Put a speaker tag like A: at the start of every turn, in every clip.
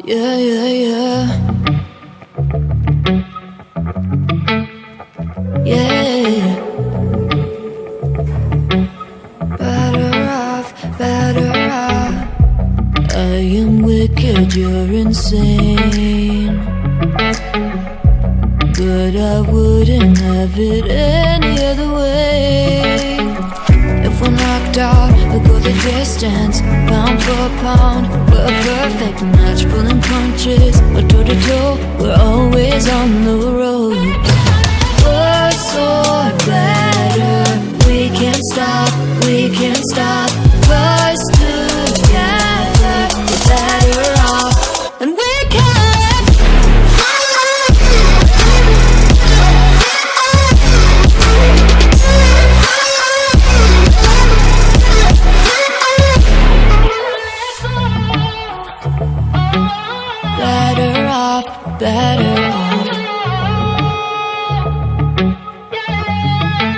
A: Yeah, yeah, yeah. Yeah. Better off. I am wicked, you're insane. But I wouldn't have it any other way. If we're knocked out, we'll go the distance. Pound for pound, we're a perfect match. Pulling punches, or toe to toe, we're always on the road. Worse or better, we can't stop, we can't stop. Us together, we're better off. And we can. Better off, better off.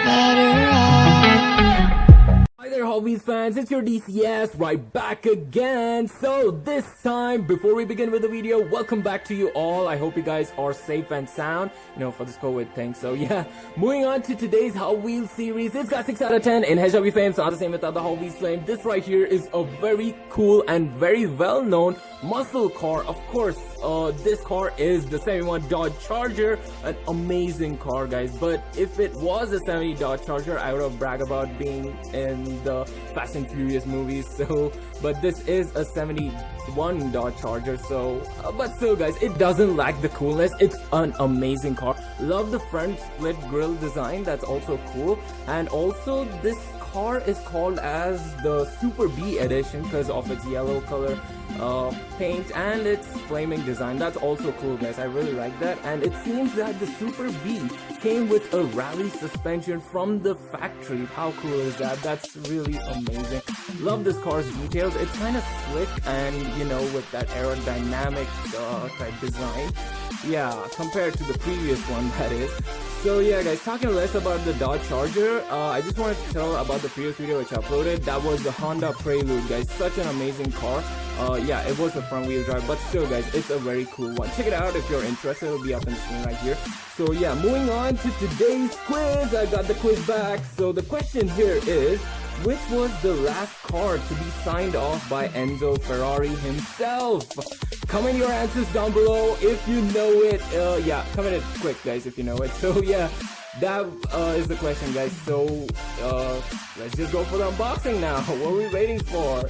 A: Better off.
B: Hi there hobbies fans, it's your DCS right back again. So this time, before we begin with the video, welcome back to you all. I hope you guys are safe and sound, for this COVID thing. So yeah, moving on to today's Hot Wheels series. It's got 6 out of 10 in HW fame, so not the same without the Hot Wheels flame. This right here is a very cool and very well known muscle car. Of course, this car is the 71 Dodge Charger, an amazing car, guys. But if it was a 70 Dodge Charger, I would have bragged about being in the Fast and Furious movies. So but this is a 71 Dodge Charger, so but still guys, it doesn't lack the coolness. It's an amazing car. Love the front split grille design, that's also cool. And also this car is called as the Super B edition because of its yellow color paint and its flaming design. That's also cool, guys. I really like that. And it seems that the Super B came with a rally suspension from the factory. How cool is that? That's really amazing. Love this car's details. It's kind of slick and with that aerodynamic type design, yeah, compared to the previous one, that is. So yeah guys, talking less about the Dodge Charger, I just wanted to tell about the previous video which I uploaded. That was the Honda Prelude, guys. Such an amazing car. Yeah, it was a front wheel drive, but still guys, it's a very cool one. Check it out if you're interested. It'll be up in the screen right here. So yeah, moving on to today's quiz. I got the quiz back. So the question here is, which was the last car to be signed off by Enzo Ferrari himself? Comment your answers down below if you know it. Yeah, comment it quick guys if you know it. So yeah, that is the question, guys. So let's just go for the unboxing now. What are we waiting for?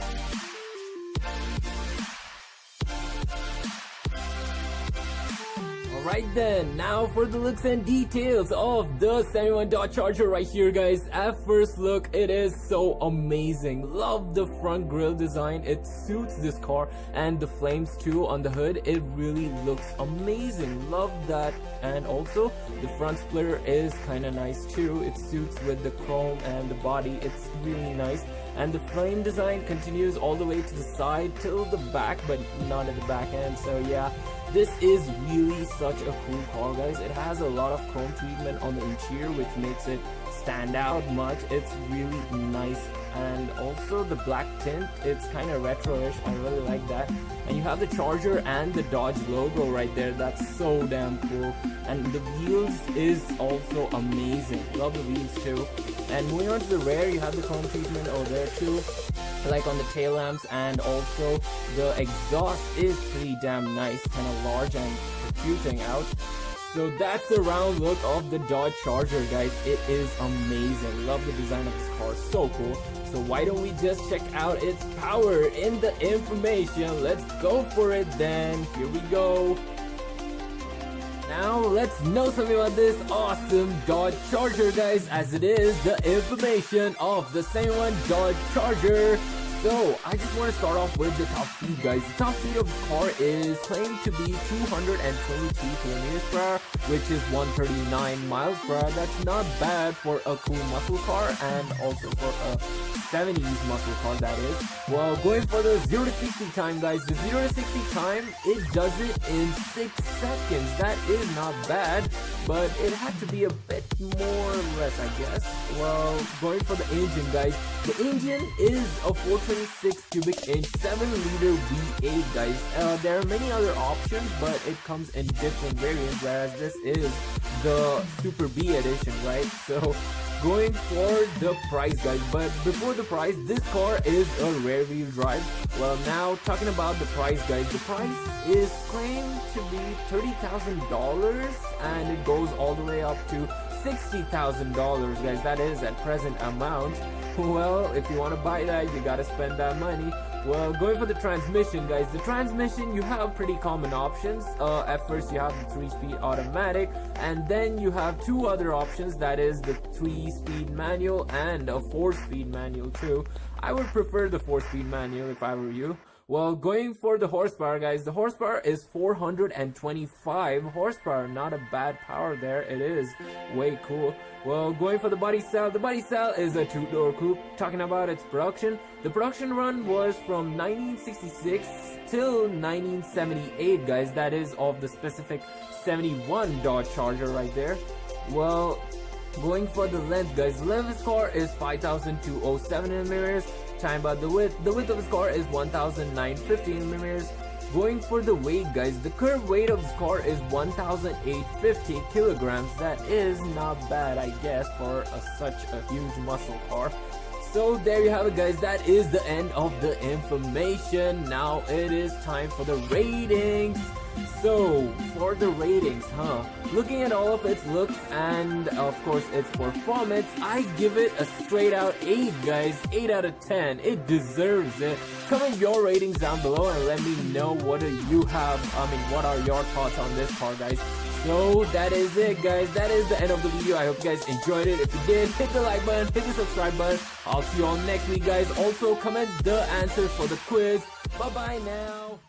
B: Alright then, now for the looks and details of the 71 Dodge Charger right here, guys. At first look, it is so amazing. Love the front grille design. It suits this car, and the flames too on the hood. It really looks amazing. Love that. And also the front splitter is kind of nice too. It suits with the chrome and the body. It's really nice. And the frame design continues all the way to the side till the back, but not at the back end. So yeah, this is really such a cool car, guys. It has a lot of chrome treatment on the interior, which makes it stand out much. It's really nice. And also the black tint, it's kind of retro-ish. I really like that. And you have the Charger and the Dodge logo right there. That's so damn cool. And the wheels is also amazing. Love the wheels too. And moving on to the rear, you have the chrome treatment over there too, like on the tail lamps. And also the exhaust is pretty damn nice, kind of large and protruding out. So that's the round look of the Dodge Charger, guys. It is amazing. Love the design of this car, so cool. So why don't we just check out its power in the information? Let's go for it then. Here we go. Now let's know something about this awesome Dodge Charger, guys, as it is the information of the same one Dodge Charger. So I just want to start off with the top speed, guys. The top speed of the car is claimed to be 222 kilometers per hour, which is 139 miles per hour. That's not bad for a cool muscle car, and also for a 70s muscle car, that is. Well, going for the 0 to 60 time, guys. The 0 to 60 time, it does it in 6 seconds. That is not bad, but it had to be a bit more or less, I guess. Well, going for the engine, guys. The engine is a 426 cubic inch 7-liter V8, guys. There are many other options, but it comes in different variants, whereas this is the Super B edition, right? So going for the price, guys, but before the price, this car is a rear wheel drive. Well, now talking about the price, guys, the price is claimed to be $30,000 and it goes all the way up to $60,000, guys. That is at present amount. Well, if you want to buy that, you gotta spend that money. Well, going for the transmission, guys, the transmission, you have pretty common options. At first you have the 3-speed automatic, and then you have 2 other options, that is the 3-speed manual and a 4-speed manual too. I would prefer the 4-speed manual if I were you. Well, going for the horsepower, guys, the horsepower is 425 horsepower. Not a bad power there, it is way cool. Well, going for the body style, the body style is a 2-door coupe. Talking about its production, the production run was from 1966 till 1978, guys. That is of the specific 71 Dodge Charger right there. Well, going for the length, guys, the length of this car is 5,207 millimeters. Talking about the width of this car is 1,950 millimeters. Going for the weight, guys, the current weight of this car is 1,850 kilograms. That is not bad, I guess, for such a huge muscle car. So there you have it, guys. That is the end of the information. Now it is time for the ratings. So for the ratings, looking at all of its looks and of course its performance, I give it a straight out 8, guys. 8 out of 10. It deserves it. Comment your ratings down below and let me know what you have. What are your thoughts on this car, guys? So that is it, guys. That is the end of the video. I hope you guys enjoyed it. If you did, hit the like button, hit the subscribe button. I'll see you all next week, guys. Also comment the answers for the quiz. Bye bye now.